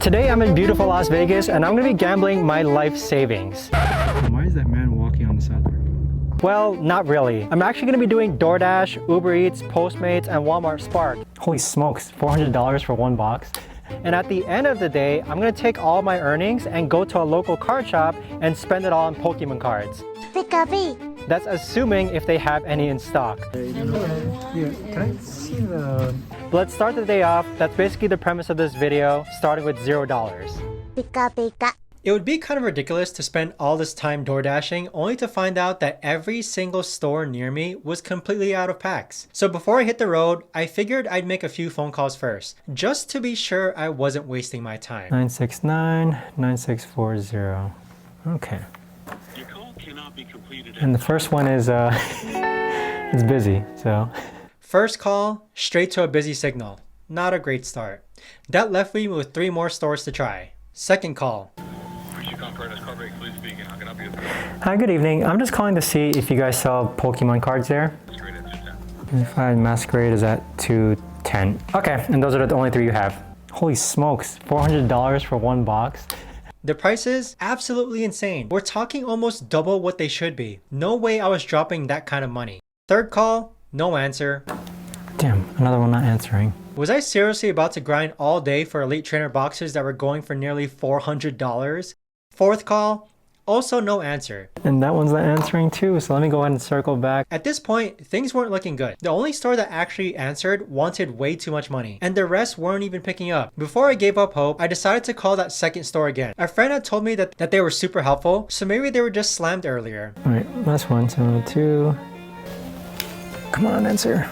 Today I'm in beautiful Las Vegas and I'm gonna be gambling my life savings. Why is that man walking on the side of the road? Well, not really. I'm actually gonna be doing DoorDash, Uber Eats, Postmates, and Walmart Spark. Holy smokes, $400 for one box. And at the end of the day, I'm gonna take all my earnings and go to a local card shop and spend it all on Pokemon cards. That's assuming if they have any in stock. Yeah, can I see the... Let's start the day off. That's basically the premise of this video, starting with $0. It would be kind of ridiculous to spend all this time door dashing only to find out that every single store near me was completely out of packs. So before I hit the road, I figured I'd make a few phone calls first, just to be sure I wasn't wasting my time. 969-9640. Okay. Your call cannot be completed. And the first one is, it's busy, so. First call, straight to a busy signal. Not a great start. That left me with 3 more stores to try. Second call. Hi, good evening. I'm just calling to see if you guys sell Pokemon cards there. 25 Masquerade is at 210. Okay, and those are the only 3 you have. Holy smokes, $400 for one box. The price is absolutely insane. We're talking almost double what they should be. No way I was dropping that kind of money. Third call, no answer. Damn, another one not answering. Was I seriously about to grind all day for Elite Trainer boxes that were going for nearly $400? Fourth call, also no answer. And that one's not answering too, so let me go ahead and circle back. At this point, things weren't looking good. The only store that actually answered wanted way too much money, and the rest weren't even picking up. Before I gave up hope, I decided to call that second store again. A friend had told me that they were super helpful, so maybe they were just slammed earlier. Alright, last one, 702. Come on, answer.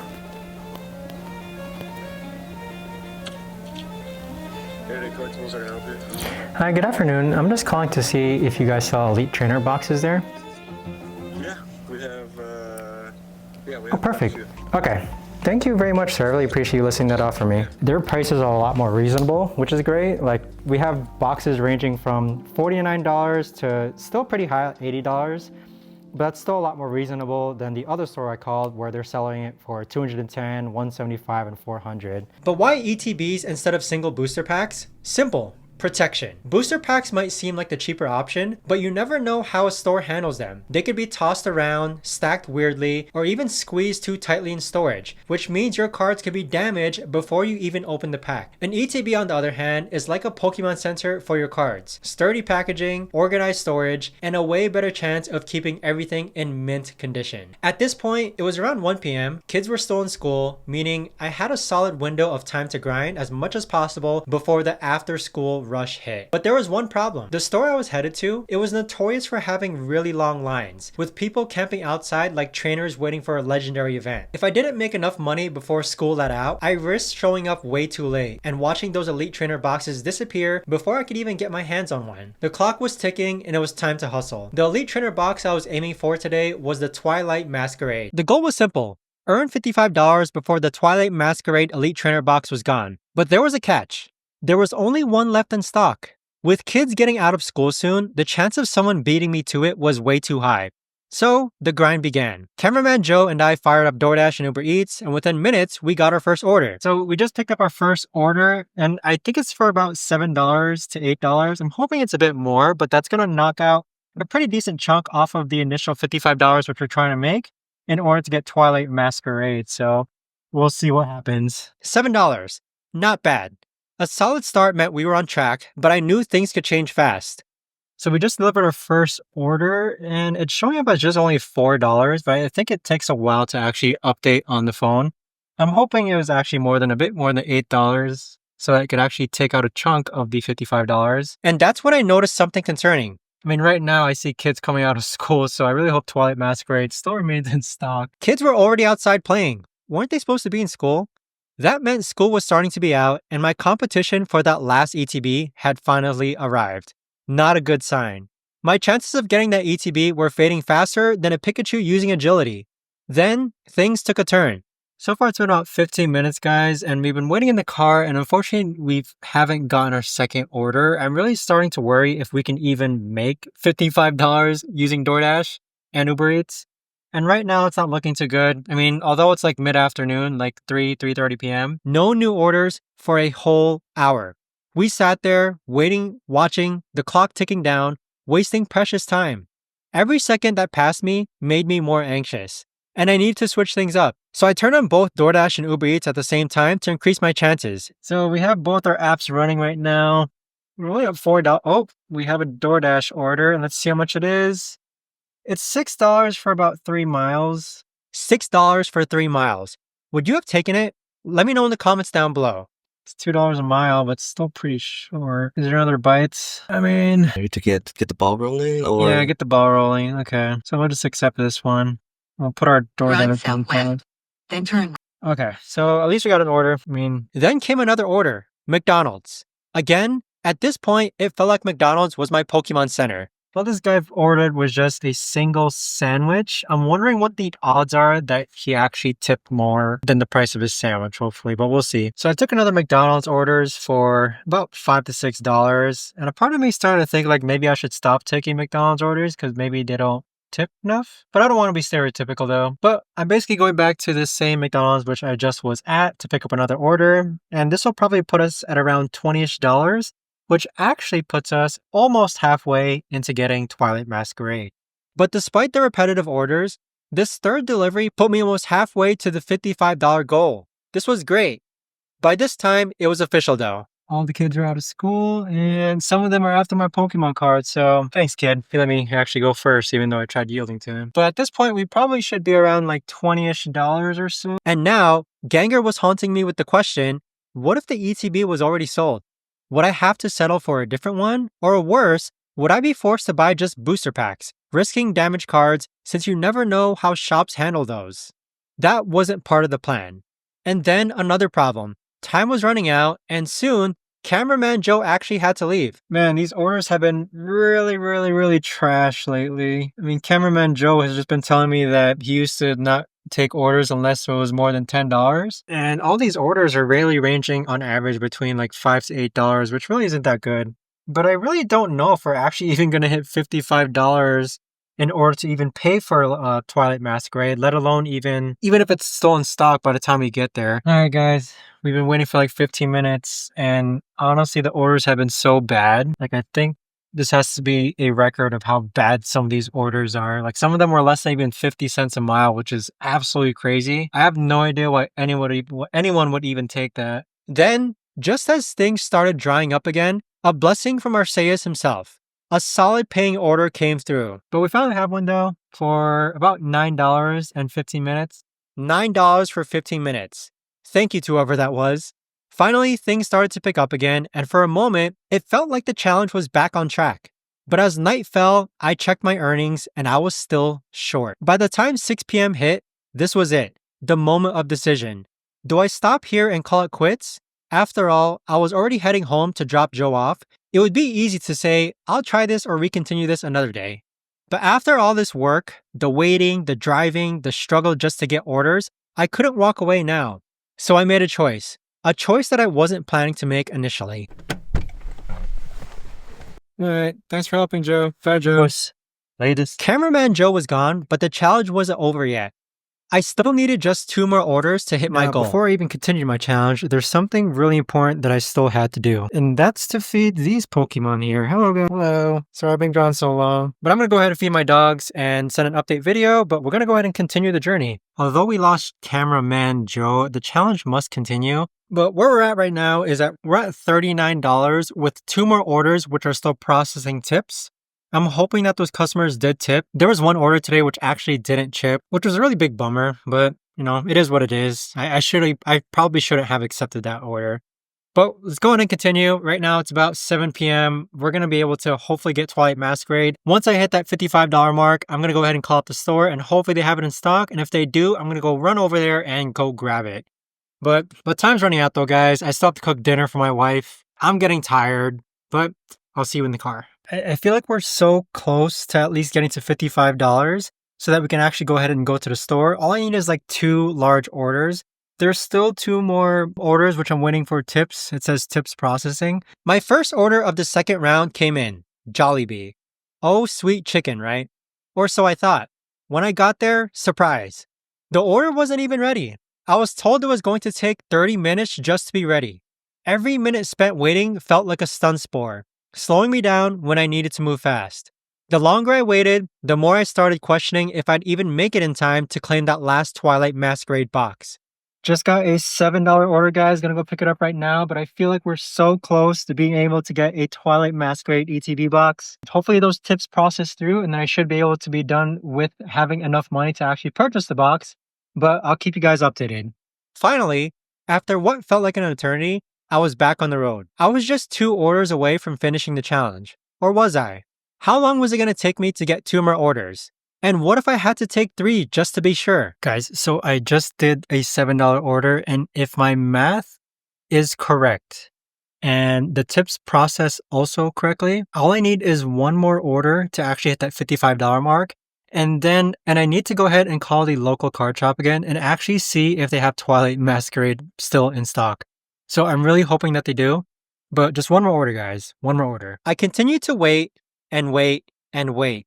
Hi, good afternoon. I'm just calling to see if you guys sell Elite Trainer boxes there. Yeah, we have. Oh, perfect. Okay. Thank you very much, sir. I really appreciate you listing that off for me. Their prices are a lot more reasonable, which is great. Like, we have boxes ranging from $49 to still pretty high at $80. But that's still a lot more reasonable than the other store I called where they're selling it for $210, $175, and $400. But why ETBs instead of single booster packs? Simple. Protection. Booster packs might seem like the cheaper option, but you never know how a store handles them. They could be tossed around, stacked weirdly, or even squeezed too tightly in storage, which means your cards could be damaged before you even open the pack. An ETB, on the other hand, is like a Pokemon Center for your cards. Sturdy packaging, organized storage, and a way better chance of keeping everything in mint condition. At this point, it was around 1 p.m. Kids were still in school, meaning I had a solid window of time to grind as much as possible before the after school rush hit. But there was one problem. The store I was headed to, it was notorious for having really long lines, with people camping outside like trainers waiting for a legendary event. If I didn't make enough money before school let out, I risked showing up way too late and watching those Elite Trainer boxes disappear before I could even get my hands on one. The clock was ticking and it was time to hustle. The Elite Trainer box I was aiming for today was the Twilight Masquerade. The goal was simple. Earn $55 before the Twilight Masquerade Elite Trainer box was gone. But there was a catch. There was only one left in stock. With kids getting out of school soon, the chance of someone beating me to it was way too high. So, the grind began. Cameraman Joe and I fired up DoorDash and Uber Eats, and within minutes, we got our first order. So, we just picked up our first order, and I think it's for about $7 to $8. I'm hoping it's a bit more, but that's gonna knock out a pretty decent chunk off of the initial $55 which we're trying to make in order to get Twilight Masquerade. So, we'll see what happens. $7. Not bad. A solid start meant we were on track, but I knew things could change fast. So we just delivered our first order, and it's showing up as just only $4, but I think it takes a while to actually update on the phone. I'm hoping it was actually a bit more than $8, so I could actually take out a chunk of the $55. And that's when I noticed something concerning. I mean, right now I see kids coming out of school, so I really hope Twilight Masquerade still remains in stock. Kids were already outside playing. Weren't they supposed to be in school? That meant school was starting to be out, and my competition for that last ETB had finally arrived. Not a good sign. My chances of getting that ETB were fading faster than a Pikachu using agility. Then, things took a turn. So far it's been about 15 minutes, guys, and we've been waiting in the car, and unfortunately we haven't gotten our second order. I'm really starting to worry if we can even make $55 using DoorDash and Uber Eats. And right now, it's not looking too good. I mean, although it's like mid-afternoon, like 3:30 p.m., no new orders for a whole hour. We sat there, waiting, watching, the clock ticking down, wasting precious time. Every second that passed me made me more anxious, and I needed to switch things up. So I turned on both DoorDash and Uber Eats at the same time to increase my chances. So we have both our apps running right now. We're only up $4. Oh, we have a DoorDash order, and let's see how much it is. It's $6 for about 3 miles. $6 for 3 miles. Would you have taken it? Let me know in the comments down below. It's $2 a mile, but still pretty short. Is there other bites? I mean, Maybe to get the ball rolling, or yeah, get the ball rolling. Okay, so we'll just accept this one. We'll put our DoorDash on pause. Then turn. Okay, so at least we got an order. I mean, then came another order. McDonald's. Again, at this point, it felt like McDonald's was my Pokemon Center. What this guy ordered was just a single sandwich. I'm wondering what the odds are that he actually tipped more than the price of his sandwich, hopefully, but we'll see. So I took another McDonald's orders for about $5 to $6. And a part of me started to think like maybe I should stop taking McDonald's orders because maybe they don't tip enough. But I don't want to be stereotypical though. But I'm basically going back to this same McDonald's which I just was at to pick up another order. And this will probably put us at around $20-ish, which actually puts us almost halfway into getting Twilight Masquerade. But despite the repetitive orders, this third delivery put me almost halfway to the $55 goal. This was great. By this time, it was official though. All the kids are out of school, and some of them are after my Pokemon cards, so thanks kid. He let me actually go first, even though I tried yielding to him. But at this point, we probably should be around like $20-ish or so. And now, Ganger was haunting me with the question, what if the ETB was already sold? Would I have to settle for a different one? Or worse, would I be forced to buy just booster packs, risking damaged cards since you never know how shops handle those? That wasn't part of the plan. And then another problem. Time was running out, and soon, Cameraman Joe actually had to leave. Man, these orders have been really trash lately. I mean, Cameraman Joe has just been telling me that he used to not take orders unless it was more than $10. And all these orders are really ranging on average between like $5 to $8, which really isn't that good. But I really don't know if we're actually even going to hit $55 in order to even pay for Twilight Masquerade, let alone even if it's still in stock by the time we get there. All right, guys, we've been waiting for like 15 minutes, and honestly, the orders have been so bad. Like, I think this has to be a record of how bad some of these orders are. Like, some of them were less than even 50 cents a mile, which is absolutely crazy. I have no idea why anyone would even take that. Then, just as things started drying up again, a blessing from Arceus himself. A solid paying order came through. But we finally have one though for about $9 and 15 minutes. $9 for 15 minutes. Thank you to whoever that was. Finally, things started to pick up again, and for a moment, it felt like the challenge was back on track. But as night fell, I checked my earnings and I was still short. By the time 6 p.m. hit, this was it. The moment of decision. Do I stop here and call it quits? After all, I was already heading home to drop Joe off. It would be easy to say, I'll try this or recontinue this another day. But after all this work, the waiting, the driving, the struggle just to get orders, I couldn't walk away now. So I made a choice that I wasn't planning to make initially. Alright, thanks for helping, Joe. Bye, Joe. Latest. Cameraman Joe was gone, but the challenge wasn't over yet. I still needed just 2 more orders to hit my goal. Before I even continued my challenge, there's something really important that I still had to do. And that's to feed these Pokemon here. Hello, guys. Hello. Sorry I've been gone so long. But I'm going to go ahead and feed my dogs and send an update video, but we're going to go ahead and continue the journey. Although we lost Cameraman Joe, the challenge must continue. But where we're at right now is that we're at $39 with 2 more orders, which are still processing tips. I'm hoping that those customers did tip. There was one order today which actually didn't chip, which was a really big bummer, but you know, it is what it is. I probably shouldn't have accepted that order. But let's go ahead and continue. Right now it's about 7 p.m. We're going to be able to hopefully get Twilight Masquerade. Once I hit that $55 mark, I'm going to go ahead and call up the store and hopefully they have it in stock. And if they do, I'm going to go run over there and go grab it. But time's running out though, guys. I still have to cook dinner for my wife. I'm getting tired, but I'll see you in the car. I feel like we're so close to at least getting to $55 so that we can actually go ahead and go to the store. All I need is like 2 large orders. There's still 2 more orders, which I'm waiting for tips. It says tips processing. My first order of the second round came in. Jollibee. Oh, sweet chicken, right? Or so I thought. When I got there, surprise. The order wasn't even ready. I was told it was going to take 30 minutes just to be ready. Every minute spent waiting felt like a stun spore, slowing me down when I needed to move fast. The longer I waited, the more I started questioning if I'd even make it in time to claim that last Twilight Masquerade box. Just got a $7 order, guys. Gonna go pick it up right now, but I feel like we're so close to being able to get a Twilight Masquerade ETB box. Hopefully those tips process through, and then I should be able to be done with having enough money to actually purchase the box, but I'll keep you guys updated. Finally, after what felt like an eternity, I was back on the road. I was just 2 orders away from finishing the challenge. Or was I? How long was it gonna take me to get 2 more orders? And what if I had to take 3 just to be sure? Guys, so I just did a $7 order, and if my math is correct, and the tips process also correctly, all I need is 1 more order to actually hit that $55 mark. And I need to go ahead and call the local card shop again and actually see if they have Twilight Masquerade still in stock. So I'm really hoping that they do, but just 1 more order, guys. 1 more order. I continued to wait and wait and wait.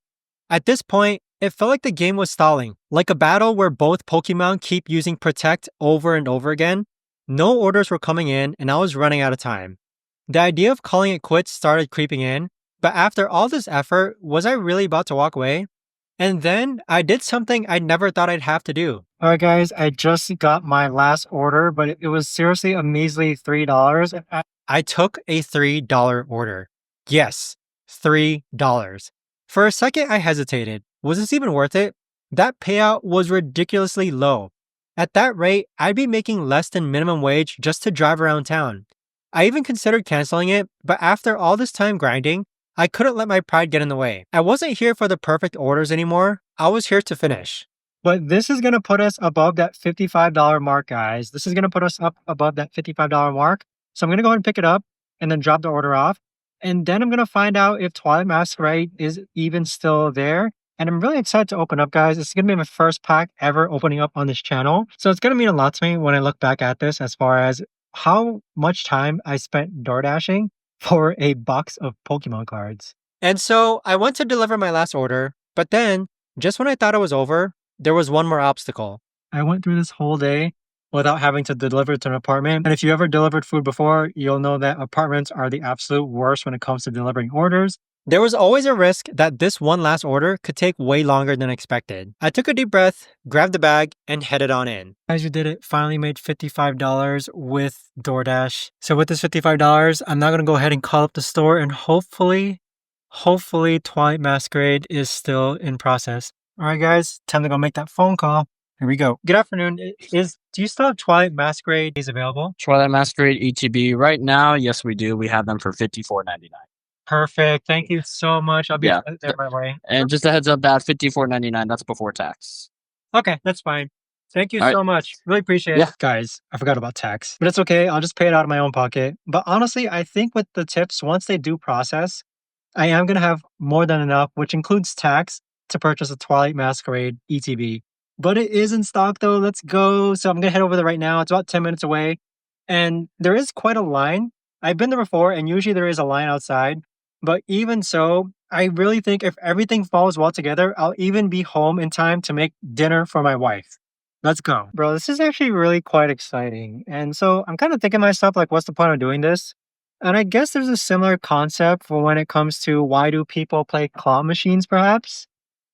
At this point, it felt like the game was stalling, like a battle where both Pokemon keep using Protect over and over again. No orders were coming in, and I was running out of time. The idea of calling it quits started creeping in, but after all this effort, was I really about to walk away? And then I did something I never thought I'd have to do. Alright guys, I just got my last order, but it was seriously a measly $3. I took a $3 order. Yes, $3. For a second I hesitated. Was this even worth it? That payout was ridiculously low. At that rate, I'd be making less than minimum wage just to drive around town. I even considered canceling it, but after all this time grinding, I couldn't let my pride get in the way. I wasn't here for the perfect orders anymore. I was here to finish. But this is going to put us above that $55 mark, guys. This is going to put us up above that $55 mark. So I'm going to go ahead and pick it up and then drop the order off. And then I'm going to find out if Twilight Masquerade is even still there. And I'm really excited to open up, guys. It's going to be my first pack ever opening up on this channel. So it's going to mean a lot to me when I look back at this as far as how much time I spent DoorDashing for a box of Pokemon cards. And so I went to deliver my last order, but then, just when I thought it was over, there was 1 more obstacle. I went through this whole day without having to deliver to an apartment. And if you ever delivered food before, you'll know that apartments are the absolute worst when it comes to delivering orders. There was always a risk that this one last order could take way longer than expected. I took a deep breath, grabbed the bag, and headed on in. As you did it, finally made $55 with DoorDash. So with this $55, I'm now going to go ahead and call up the store and hopefully Twilight Masquerade is still in process. All right, guys, time to go make that phone call. Here we go. Good afternoon. Do you still have Twilight Masquerade available? Twilight Masquerade ETB right now, yes we do. We have them for $54.99. Perfect. Thank you so much. I'll be there right away. And just a heads up, that $54.99, that's before tax. Okay, that's fine. Thank you so much. Really appreciate it. Guys, I forgot about tax. But it's okay. I'll just pay it out of my own pocket. But honestly, I think with the tips, once they do process, I am going to have more than enough, which includes tax, to purchase a Twilight Masquerade ETB. But it is in stock though. Let's go. So I'm going to head over there right now. It's about 10 minutes away. And there is quite a line. I've been there before, and usually there is a line outside. But even so, I really think if everything falls well together, I'll even be home in time to make dinner for my wife. Let's go. Bro, this is actually really quite exciting. And so I'm kind of thinking to myself, like, what's the point of doing this? And I guess there's a similar concept for when it comes to why do people play claw machines, perhaps?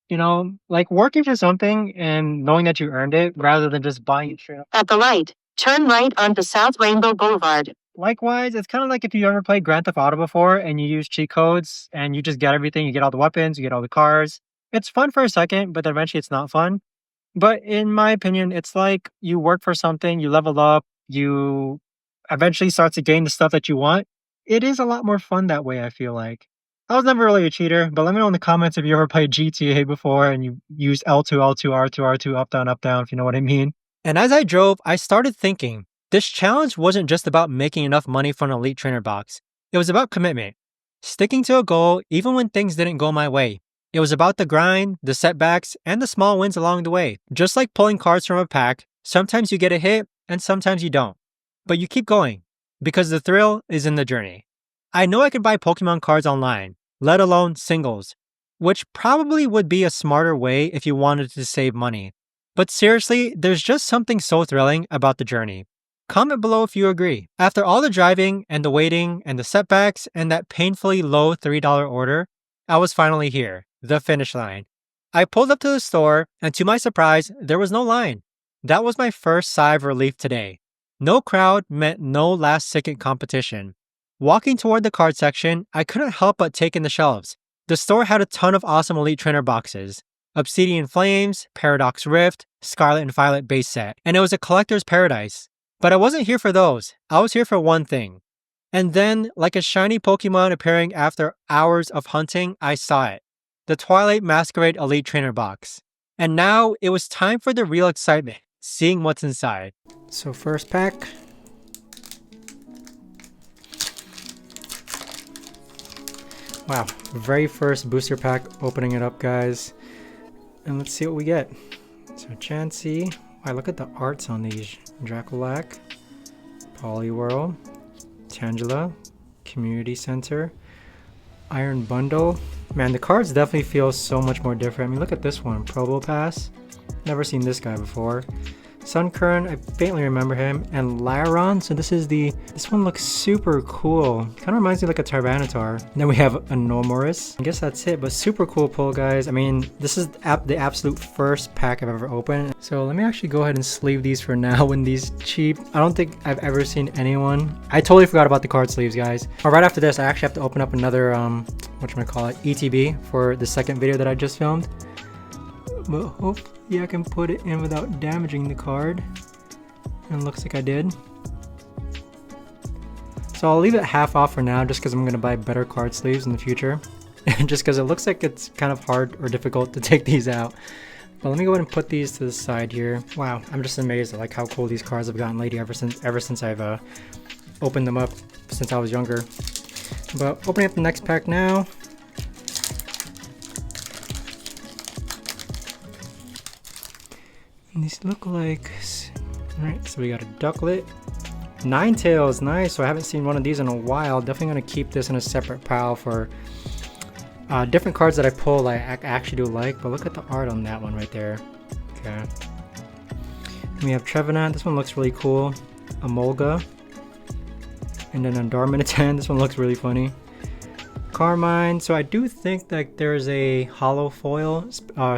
You know, like working for something and knowing that you earned it rather than just buying it straight up. At the light, turn right onto South Rainbow Boulevard. Likewise, it's kind of like if you ever played Grand Theft Auto before and you use cheat codes and you just get everything, you get all the weapons, you get all the cars. It's fun for a second, but eventually it's not fun. But in my opinion, it's like you work for something, you level up, you eventually start to gain the stuff that you want. It is a lot more fun that way, I feel like. I was never really a cheater, but let me know in the comments if you ever played GTA before and you used L2, L2, R2, R2, up, down, if you know what I mean. And as I drove, I started thinking, this challenge wasn't just about making enough money for an Elite Trainer box. It was about commitment. Sticking to a goal even when things didn't go my way. It was about the grind, the setbacks, and the small wins along the way. Just like pulling cards from a pack, sometimes you get a hit and sometimes you don't. But you keep going, because the thrill is in the journey. I know I could buy Pokemon cards online, let alone singles, which probably would be a smarter way if you wanted to save money. But seriously, there's just something so thrilling about the journey. Comment below if you agree. After all the driving and the waiting and the setbacks and that painfully low $3 order, I was finally here, the finish line. I pulled up to the store, and to my surprise, there was no line. That was my first sigh of relief today. No crowd meant no last-second competition. Walking toward the card section, I couldn't help but take in the shelves. The store had a ton of awesome Elite Trainer boxes. Obsidian Flames, Paradox Rift, Scarlet and Violet base set, and it was a collector's paradise. But I wasn't here for those. I was here for one thing. And then, like a shiny Pokemon appearing after hours of hunting, I saw it. The Twilight Masquerade Elite Trainer box. And now, it was time for the real excitement, seeing what's inside. So first pack. Wow, very first booster pack, opening it up, guys. And let's see what we get. So Chansey. Wow, look at the arts on these. Draculac, Poliwhirl, Tangela, Community Center, Iron Bundle. Man, the cards definitely feel so much more different. I mean, look at this one, Probopass. Never seen this guy before. Sunkern, I faintly remember him, and Laron. So this one looks super cool. Kind of reminds me like a Tyranitar. Then we have a Nomoris. I guess that's it, but super cool pull, guys. I mean, this is the absolute first pack I've ever opened. So let me actually go ahead and sleeve these for now when these cheap. I don't think I've ever seen anyone. I totally forgot about the card sleeves, guys. But right after this, I actually have to open up another, whatchamacallit, ETB for the second video that I just filmed. But hopefully I can put it in without damaging the card. And it looks like I did. So I'll leave it half off for now just because I'm going to buy better card sleeves in the future. Just because it looks like it's kind of hard or difficult to take these out. But let me go ahead and put these to the side here. Wow, I'm just amazed at like how cool these cards have gotten lately ever since I've opened them up since I was younger. But opening up the next pack now. And these look like, alright, so we got a Ducklet, Ninetales, nice. So I haven't seen one of these in a while. Definitely gonna keep this in a separate pile for different cards that I pull I actually do like. But look at the art on that one right there. Okay. And we have Trevenant. This one looks really cool. Emolga, and then a Darmanitan. This one looks really funny. Carmine. So I do think that there's a holo foil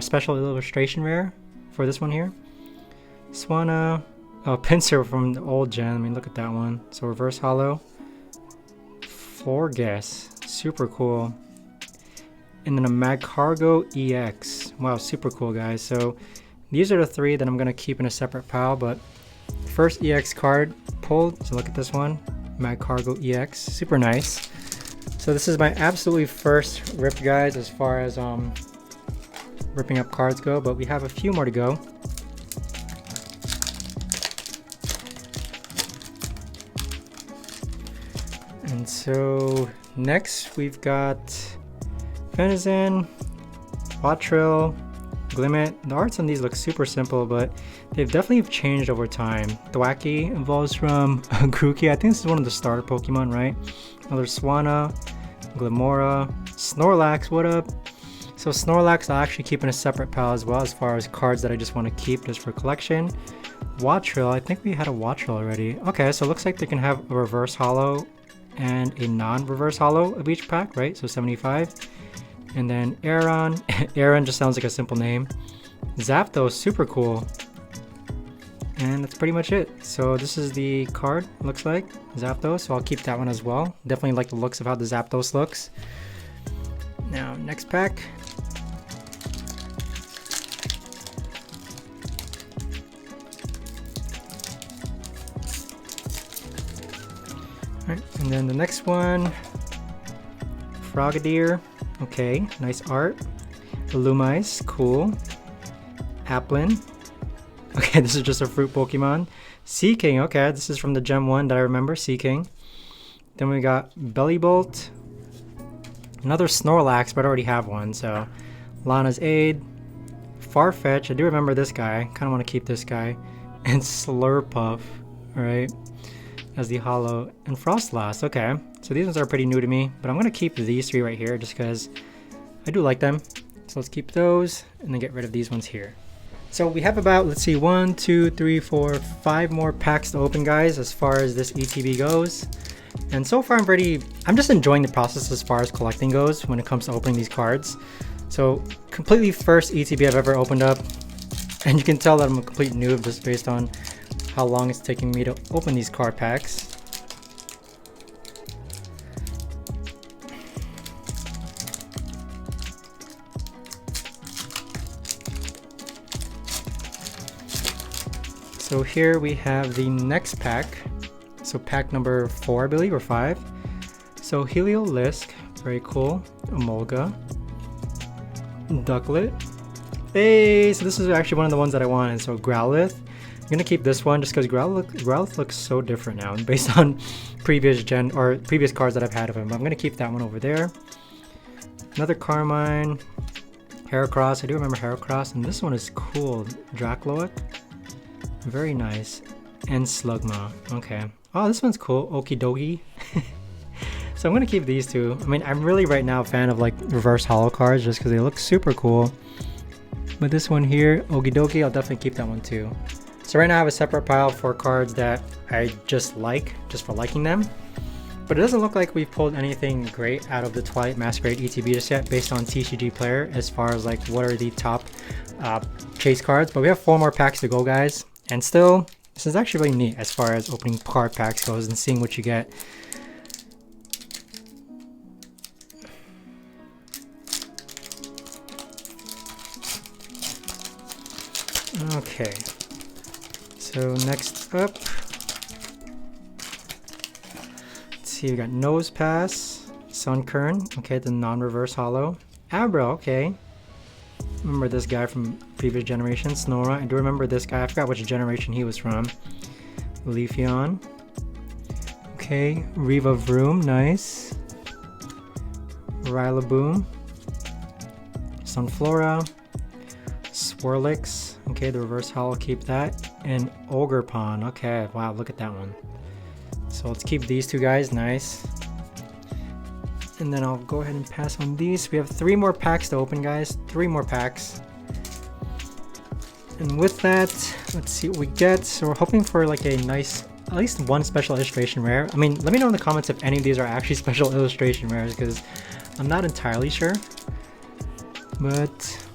special illustration rare for this one here. Swanna, Pinsir from the old gen. I mean, look at that one. So reverse holo. Florges, super cool. And then a Magcargo EX. Wow, super cool, guys. So these are the three that I'm gonna keep in a separate pile. But first EX card pulled. So look at this one, Magcargo EX, super nice. So this is my absolutely first rip, guys, as far as ripping up cards go. But we have a few more to go. And so next we've got Venison, Quatril, Glimmet. The arts on these look super simple, but they've definitely changed over time. Thwackey evolves from Grookey. I think this is one of the starter Pokemon, right? Another Swanna, Glimora, Snorlax, what up? So Snorlax I'll actually keep in a separate pile as well, as far as cards that I just want to keep just for collection. Quatril, I think we had a Quatril already. Okay, so it looks like they can have a reverse holo and a non-reverse holo of each pack, right? So 75. And then Aeron. Aeron just sounds like a simple name. Zapdos, super cool. And that's pretty much it. So this is the card, looks like, Zapdos. So I'll keep that one as well. Definitely like the looks of how the Zapdos looks. Now, next pack. Alright, and then the next one, Frogadier. Okay, nice art. Illumise, cool. Applin. Okay, this is just a fruit Pokemon. Seaking, okay, this is from the Gem 1 that I remember, Seaking. Then we got Bellybolt. Another Snorlax, but I already have one, so. Lana's Aid. Farfetch, I do remember this guy. Kind of want to keep this guy. And Slurpuff, alright, as the holo. And Frostlass, okay. So these ones are pretty new to me, but I'm going to keep these three right here just because I do like them. So let's keep those and then get rid of these ones here. So we have about, let's see, 1, 2, 3, 4, 5 more packs to open, guys, as far as this ETB goes. And so far I'm just enjoying the process as far as collecting goes when it comes to opening these cards. So completely first ETB I've ever opened up. And you can tell that I'm a complete noob just based on how long it's taking me to open these card packs. So here we have the next pack. So pack number 4, I believe, or 5. So Heliolisk, very cool. Emolga. Ducklet. Hey, so this is actually one of the ones that I wanted. So Growlithe. I'm gonna keep this one just because Growlithe looks so different now based on previous gen or previous cards that I've had of him. I'm gonna keep that one over there. Another Carmine. Heracross. I do remember Heracross, and this one is cool. Dracloak. Very nice. And Slugma. Okay. Oh, this one's cool. Okidogi. So I'm gonna keep these two. I mean, I'm really right now a fan of like reverse holo cards just because they look super cool. But this one here, Okidogi, I'll definitely keep that one too. So right now I have a separate pile for cards that I just like, just for liking them. But it doesn't look like we've pulled anything great out of the Twilight Masquerade ETB just yet based on TCG Player as far as like what are the top chase cards. But we have 4 more packs to go, guys. And still, this is actually really neat as far as opening card packs goes and seeing what you get. Okay, so next up, let's see, we got Nose Pass, Sunkern, okay, the non-reverse holo. Abra, okay. Remember this guy from previous generation, Snora. I do remember this guy, I forgot which generation he was from. Leafeon. Okay, Riva Vroom, nice. Rillaboom. Sunflora. Swirlix, okay, the reverse holo, keep that. And Ogerpon, okay, wow, look at that one. So let's keep these two guys, nice. And then I'll go ahead and pass on these. We have 3 more packs to open, guys. 3 more packs. And with that, let's see what we get. So we're hoping for like a nice, at least one special illustration rare. I mean, let me know in the comments if any of these are actually special illustration rares, because I'm not entirely sure. But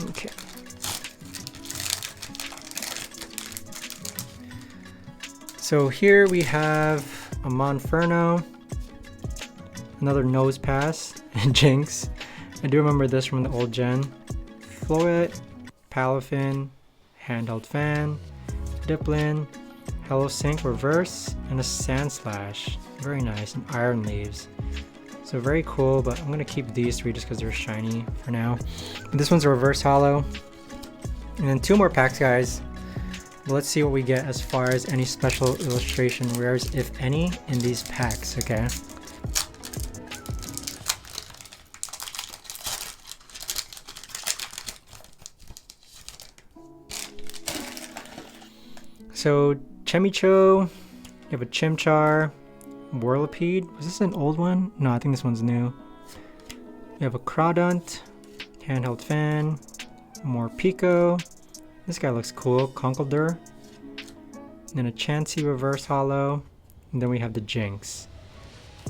okay. So here we have a Monferno, another Nose Pass, and Jinx. I do remember this from the old gen. Floet, Palafin, Handheld Fan, Diplin, Hello Sync Reverse, and a Sandslash. Very nice, and Iron Leaves. So very cool, but I'm gonna keep these 3 just because they're shiny for now. But this one's a reverse holo. And then 2 more packs, guys. Let's see what we get as far as any special illustration rares, if any, in these packs, okay? So, Chemicho, you have a Chimchar, Whirlipede. Was this an old one? No, I think this one's new. You have a Crawdunt, Handheld Fan, more Pico. This guy looks cool, Conkeldurr. Then a Chansey reverse holo. And then we have the Jinx.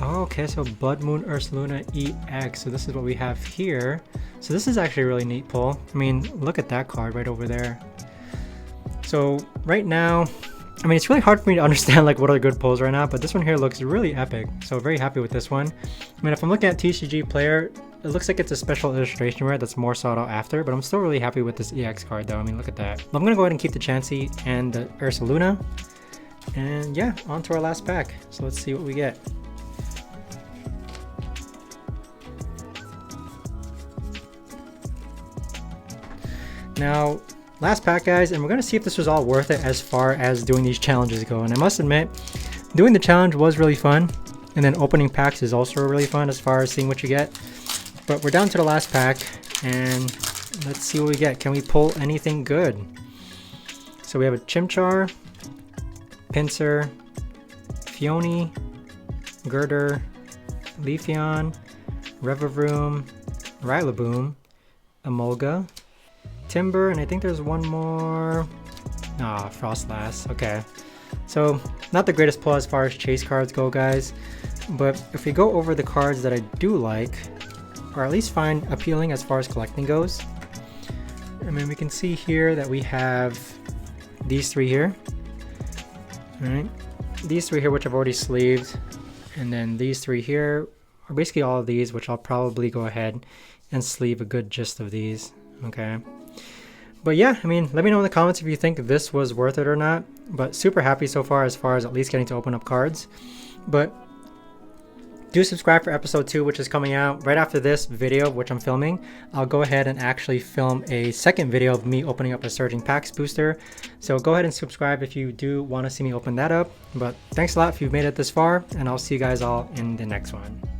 Oh, okay, so Blood Moon Ursaluna EX. So this is what we have here. So this is actually a really neat pull. I mean, look at that card right over there. So right now, I mean, it's really hard for me to understand like what are the good pulls right now, but this one here looks really epic. So very happy with this one. I mean, if I'm looking at TCG Player, it looks like it's a special illustration rare that's more sought out after, but I'm still really happy with this EX card though. I mean, look at that. I'm gonna go ahead and keep the Chansey and the Ursaluna. And yeah, on to our last pack. So let's see what we get. Now, last pack, guys, and we're gonna see if this was all worth it as far as doing these challenges go. And I must admit, doing the challenge was really fun, and then opening packs is also really fun as far as seeing what you get. But we're down to the last pack, and let's see what we get. Can we pull anything good? So we have a Chimchar, Pinsir, Fione, Girder, Leafeon, Revavroom, Rillaboom, Emolga, Timber, and I think there's one more. Ah, Frostlass. Okay. So, not the greatest pull as far as chase cards go, guys. But if we go over the cards that I do like, or at least find appealing as far as collecting goes, I mean, we can see here that we have these three here. Alright. These three here, which I've already sleeved. And then these three here are basically all of these, which I'll probably go ahead and sleeve a good gist of these. Okay. But yeah, I mean, let me know in the comments if you think this was worth it or not. But super happy so far as at least getting to open up cards. But do subscribe for episode 2, which is coming out right after this video, which I'm filming. I'll go ahead and actually film a second video of me opening up a Surging Packs booster. So go ahead and subscribe if you do want to see me open that up. But thanks a lot if you've made it this far, and I'll see you guys all in the next one.